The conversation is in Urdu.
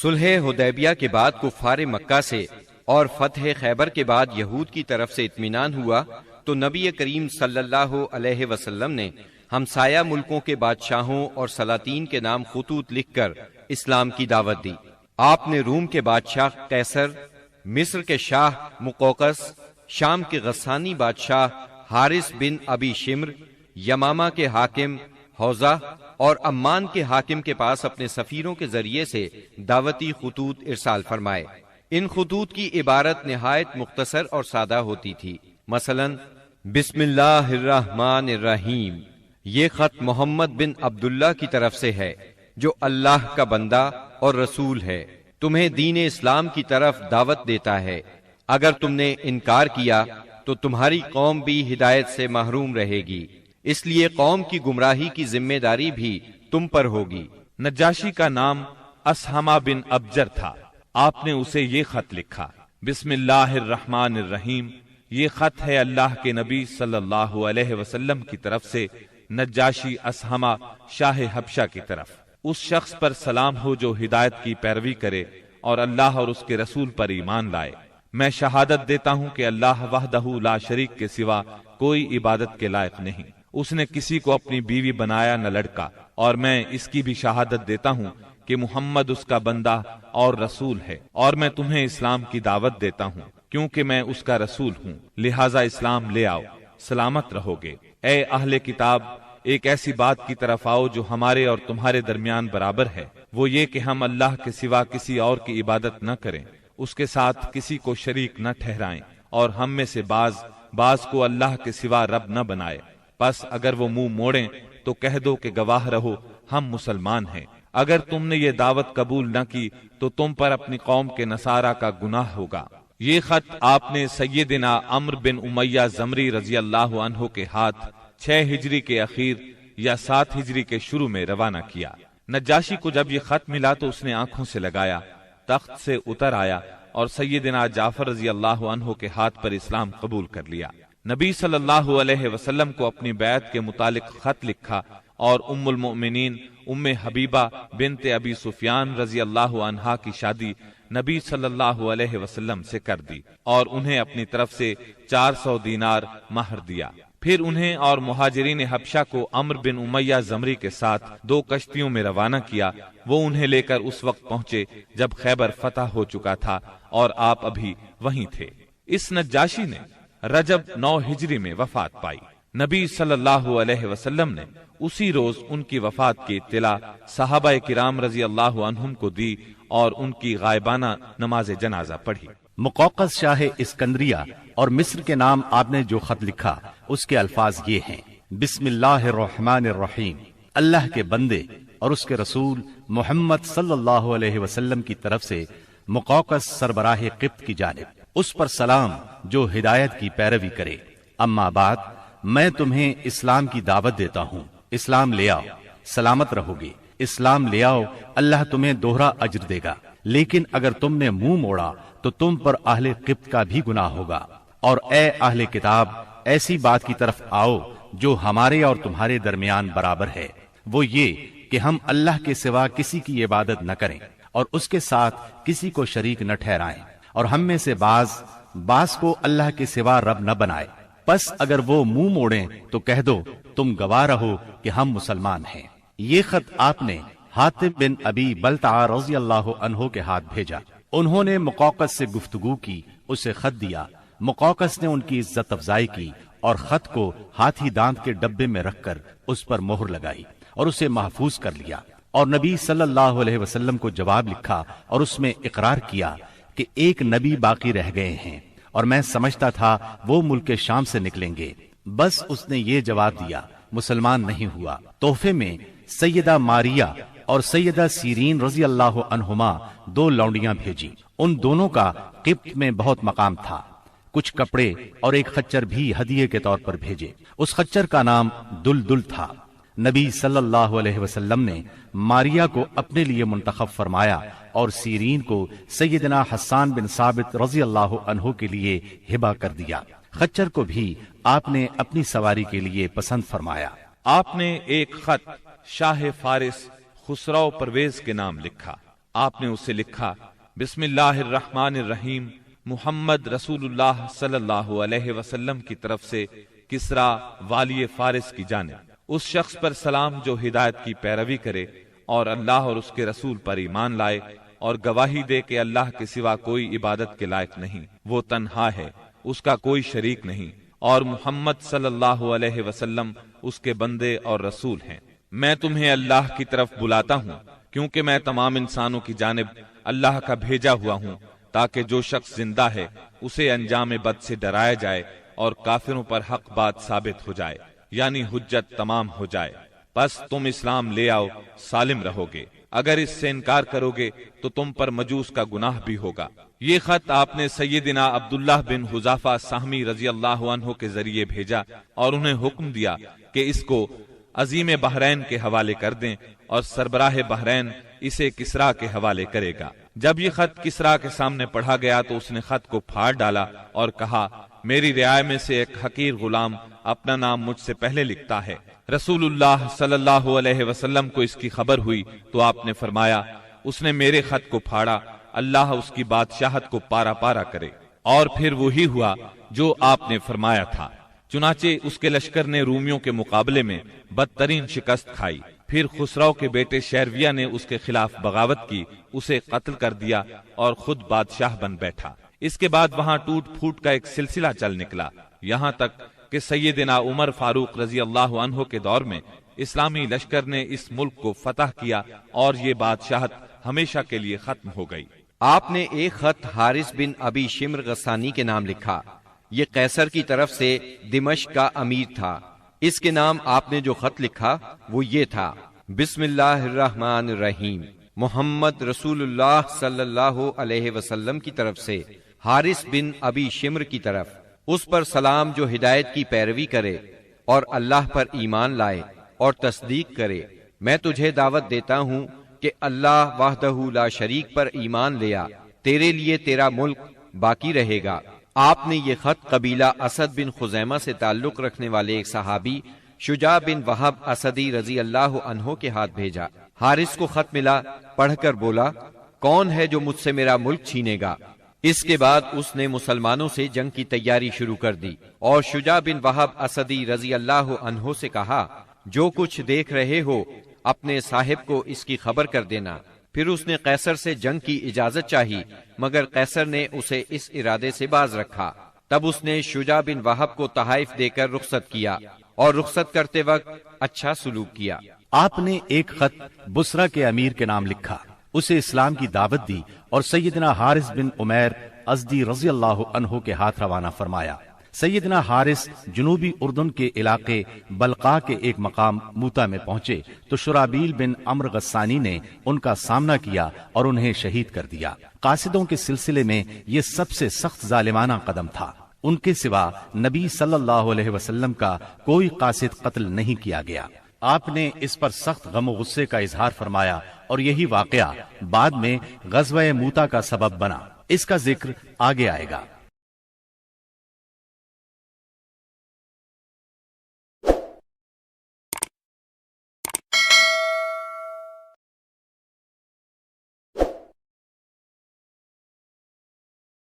صلح حدیبیہ کے بعد کفار مکہ سے اور فتح خیبر کے بعد یہود کی طرف سے اطمینان ہوا تو نبی کریم صلی اللہ علیہ وسلم نے ہمسایہ ملکوں کے بادشاہوں اور سلاطین کے نام خطوط لکھ کر اسلام کی دعوت دی۔ آپ نے روم کے بادشاہ قیصر، مصر کے شاہ مقوقس، شام کے غسانی بادشاہ حارث بن ابی شمر، یمامہ کے حاکم حوزہ اور عمان کے حاکم کے پاس اپنے سفیروں کے ذریعے سے دعوتی خطوط ارسال فرمائے۔ ان خطوط کی عبارت نہایت مختصر اور سادہ ہوتی تھی، مثلا بسم اللہ الرحمن الرحیم، یہ خط محمد بن عبداللہ کی طرف سے ہے جو اللہ کا بندہ اور رسول ہے، تمہیں دین اسلام کی طرف دعوت دیتا ہے۔ اگر تم نے انکار کیا تو تمہاری قوم بھی ہدایت سے محروم رہے گی، اس لیے قوم کی گمراہی کی ذمہ داری بھی تم پر ہوگی۔ نجاشی کا نام اسہمہ بن ابجر تھا۔ آپ نے اسے یہ خط لکھا، بسم اللہ الرحمن الرحیم، یہ خط ہے اللہ کے نبی صلی اللہ علیہ وسلم کی طرف سے نجاشی اسہمہ شاہ حبشہ کی طرف۔ اس شخص پر سلام ہو جو ہدایت کی پیروی کرے اور اللہ اور اس کے رسول پر ایمان لائے۔ میں شہادت دیتا ہوں کہ اللہ وحدہ لا شریک کے سوا کوئی عبادت کے لائق نہیں، اس نے کسی کو اپنی بیوی بنایا نہ لڑکا، اور میں اس کی بھی شہادت دیتا ہوں کہ محمد اس کا بندہ اور رسول ہے، اور میں تمہیں اسلام کی دعوت دیتا ہوں کیونکہ میں اس کا رسول ہوں، لہٰذا اسلام لے آؤ، سلامت رہو گے۔ اے اہل کتاب، ایک ایسی بات کی طرف آؤ جو ہمارے اور تمہارے درمیان برابر ہے، وہ یہ کہ ہم اللہ کے سوا کسی اور کی عبادت نہ کریں، اس کے ساتھ کسی کو شریک نہ ٹھہرائیں، اور ہم میں سے بعض کو اللہ کے سوا رب نہ بنائے۔ پس اگر وہ منہ موڑیں تو کہہ دو کہ گواہ رہو ہم مسلمان ہیں۔ اگر تم نے یہ دعوت قبول نہ کی تو تم پر اپنی قوم کے نصارہ کا گناہ ہوگا۔ یہ خط آپ نے سیدنا عمرو بن امیہ زمری رضی اللہ عنہ کے ہاتھ 6 ہجری کے اخیر یا 7 ہجری کے شروع میں روانہ کیا۔ نجاشی کو جب یہ خط ملا تو اس نے آنکھوں سے لگایا، تخت سے اتر آیا اور سیدنا جعفر رضی اللہ عنہ کے ہاتھ پر اسلام قبول کر لیا۔ نبی صلی اللہ علیہ وسلم کو اپنی بیعت کے متعلق خط لکھا اور ام المؤمنین ام حبیبہ بنت ابی سفیان رضی اللہ عنہا کی شادی نبی صلی اللہ علیہ وسلم سے کر دی اور انہیں اپنی طرف سے 400 دینار مہر دیا۔ پھر انہیں اور مہاجرین حبشہ کو عمرو بن امیہ زمری کے ساتھ 2 کشتیوں میں روانہ کیا۔ وہ انہیں لے کر اس وقت پہنچے جب خیبر فتح ہو چکا تھا اور آپ ابھی وہیں تھے۔ اس نجاشی نے رجب 9 ہجری میں وفات پائی۔ نبی صلی اللہ علیہ وسلم نے اسی روز ان کی وفات کی اطلاع صحابہ کرام رضی اللہ عنہم کو دی اور ان کی غائبانہ نماز جنازہ پڑھی۔ مقوقس شاہ اسکندریہ اور مصر کے نام آپ نے جو خط لکھا اس کے الفاظ یہ ہیں، بسم اللہ الرحمن الرحیم، اللہ کے بندے اور اس کے رسول محمد صلی اللہ علیہ وسلم کی طرف سے مقوقس سربراہ قبط کی جانب، اس پر سلام جو ہدایت کی پیروی کرے۔ اما بعد، میں تمہیں اسلام کی دعوت دیتا ہوں، اسلام لے آؤ، سلامت رہو گے۔ اسلام لے آؤ، اللہ تمہیں دوہرا اجر دے گا، لیکن اگر تم نے منہ موڑا تو تم پر اہل قبط کا بھی گناہ ہوگا۔ اور اے اہل کتاب، ایسی بات کی طرف آؤ جو ہمارے اور تمہارے درمیان برابر ہے، وہ یہ کہ ہم اللہ کے سوا کسی کی عبادت نہ کریں اور اس کے ساتھ کسی کو شریک نہ ٹھہرائیں، اور ہم میں سے بعض کو اللہ کے سوا رب نہ بنائے۔ پس اگر وہ منہ موڑیں تو کہہ دو تم گواہ رہو کہ ہم مسلمان ہیں۔ یہ خط آپ نے حاتب بن ابی بلتع رضی اللہ عنہ کے ہاتھ بھیجا۔ انہوں نے مقوقس سے گفتگو کی، اسے خط دیا۔ مقوقس نے ان کی عزت افزائی کی اور خط کو ہاتھی دانت کے ڈبے میں رکھ کر اس پر مہر لگائی اور اسے محفوظ کر لیا، اور نبی صلی اللہ علیہ وسلم کو جواب لکھا اور اس میں اقرار کیا کہ ایک نبی باقی رہ گئے ہیں اور میں سمجھتا تھا وہ ملک شام سے نکلیں گے۔ بس اس نے یہ جواب دیا، مسلمان نہیں ہوا۔ تحفے میں سیدہ ماریہ اور سیدہ سیرین رضی اللہ عنہما 2 لونڈیاں بھیجی۔ ان دونوں کا قبط میں بہت مقام تھا۔ کچھ کپڑے اور ایک خچر بھی ہدیے کے طور پر بھیجے۔ اس خچر کا نام دلدل تھا۔ نبی صلی اللہ علیہ وسلم نے ماریہ کو اپنے لیے منتخب فرمایا اور سیرین کو سیدنا حسان بن ثابت رضی اللہ عنہ کے لیے ہبہ کر دیا۔ خچر کو بھی آپ نے اپنی سواری کے لیے پسند فرمایا۔ آپ نے ایک خط شاہ فارس خسرو پرویز کے نام لکھا۔ آپ نے اسے لکھا بسم اللہ الرحمن الرحیم محمد رسول اللہ صلی اللہ علیہ وسلم کی طرف سے کسرا والی فارس کی جانب، اس شخص پر سلام جو ہدایت کی پیروی کرے اور اللہ اور اس کے رسول پر ایمان لائے اور گواہی دے کہ اللہ کے سوا کوئی عبادت کے لائق نہیں، وہ تنہا ہے، اس کا کوئی شریک نہیں، اور محمد صلی اللہ علیہ وسلم اس کے بندے اور رسول ہیں۔ میں تمہیں اللہ کی طرف بلاتا ہوں کیونکہ میں تمام انسانوں کی جانب اللہ کا بھیجا ہوا ہوں، تاکہ جو شخص زندہ ہے اسے انجام بد سے ڈرایا جائے اور کافروں پر حق بات ثابت ہو جائے، یعنی حجت تمام ہو جائے۔ بس تم اسلام لے آؤ، سالم رہو گے، اگر اس سے انکار کرو گے تو تم پر مجوس کا گناہ بھی ہوگا۔ یہ خط آپ نے سیدنا عبداللہ بن حذافہ سہمی رضی اللہ عنہ کے ذریعے بھیجا اور انہیں حکم دیا کہ اس کو عظیم بحرین کے حوالے کر دیں اور سربراہ بحرین اسے کسرا کے حوالے کرے گا۔ جب یہ خط کسرا کے سامنے پڑھا گیا تو اس نے خط کو پھاڑ ڈالا اور کہا، میری رعایا میں سے ایک حقیر غلام اپنا نام مجھ سے پہلے لکھتا ہے۔ رسول اللہ صلی اللہ علیہ وسلم کو اس کی خبر ہوئی تو آپ نے فرمایا، اس نے میرے خط کو پھاڑا، اللہ اس کی بادشاہت کو پارا پارا کرے۔ اور پھر وہی ہوا جو آپ نے فرمایا تھا، چنانچہ اس کے لشکر نے رومیوں کے مقابلے میں بدترین شکست کھائی۔ پھر خسرو کے بیٹے شیرویہ نے اس کے خلاف بغاوت کی، اسے قتل کر دیا اور خود بادشاہ بن بیٹھا۔ اس کے بعد وہاں ٹوٹ پھوٹ کا ایک سلسلہ چل نکلا، یہاں تک کہ سیدنا عمر فاروق رضی اللہ عنہ کے دور میں اسلامی لشکر نے اس ملک کو فتح کیا اور یہ بادشاہت ہمیشہ کے لیے ختم ہو گئی۔ آپ نے ایک خط حارث بن ابی شمر غسانی کے نام لکھا، یہ قیصر کی طرف سے دمشق کا امیر تھا۔ اس کے نام آپ نے جو خط لکھا وہ یہ تھا، بسم اللہ الرحمن الرحیم محمد رسول اللہ صلی اللہ علیہ وسلم کی طرف سے حارث بن ابی شمر کی طرف، اس پر سلام جو ہدایت کی پیروی کرے اور اللہ پر ایمان لائے اور تصدیق کرے۔ میں تجھے دعوت دیتا ہوں کہ اللہ وحدہ لا شریک پر ایمان لیا، تیرے لیے تیرا ملک باقی رہے گا۔ آپ نے یہ خط قبیلہ اسد بن خزیمہ سے تعلق رکھنے والے ایک صحابی شجاع بن وہب اسدی رضی اللہ عنہ کے ہاتھ بھیجا۔ حارث کو خط ملا، پڑھ کر بولا، کون ہے جو مجھ سے میرا ملک چھینے گا؟ اس کے بعد اس نے مسلمانوں سے جنگ کی تیاری شروع کر دی اور شجاع بن وہب اسدی رضی اللہ عنہ سے کہا، جو کچھ دیکھ رہے ہو اپنے صاحب کو اس کی خبر کر دینا۔ پھر اس نے قیصر سے جنگ کی اجازت چاہی، مگر قیصر نے اسے اس ارادے سے باز رکھا۔ تب اس نے شجاع بن وہب کو تحائف دے کر رخصت کیا اور رخصت کرتے وقت اچھا سلوک کیا۔ آپ نے ایک خط بصرہ کے امیر کے نام لکھا، اسے اسلام کی دعوت دی اور سیدنا حارث بن عمیر ازدی رضی اللہ عنہ کے ہاتھ روانہ فرمایا۔ سیدنا حارث جنوبی اردن کے علاقے بلقا کے ایک مقام موتا میں پہنچے تو شرابیل بن عمر غسانی نے ان کا سامنا کیا اور انہیں شہید کر دیا۔ قاصدوں کے سلسلے میں یہ سب سے سخت ظالمانہ قدم تھا، ان کے سوا نبی صلی اللہ علیہ وسلم کا کوئی قاصد قتل نہیں کیا گیا۔ آپ نے اس پر سخت غم و غصے کا اظہار فرمایا اور یہی واقعہ بعد میں غزوہ موتا کا سبب بنا، اس کا ذکر آگے آئے گا۔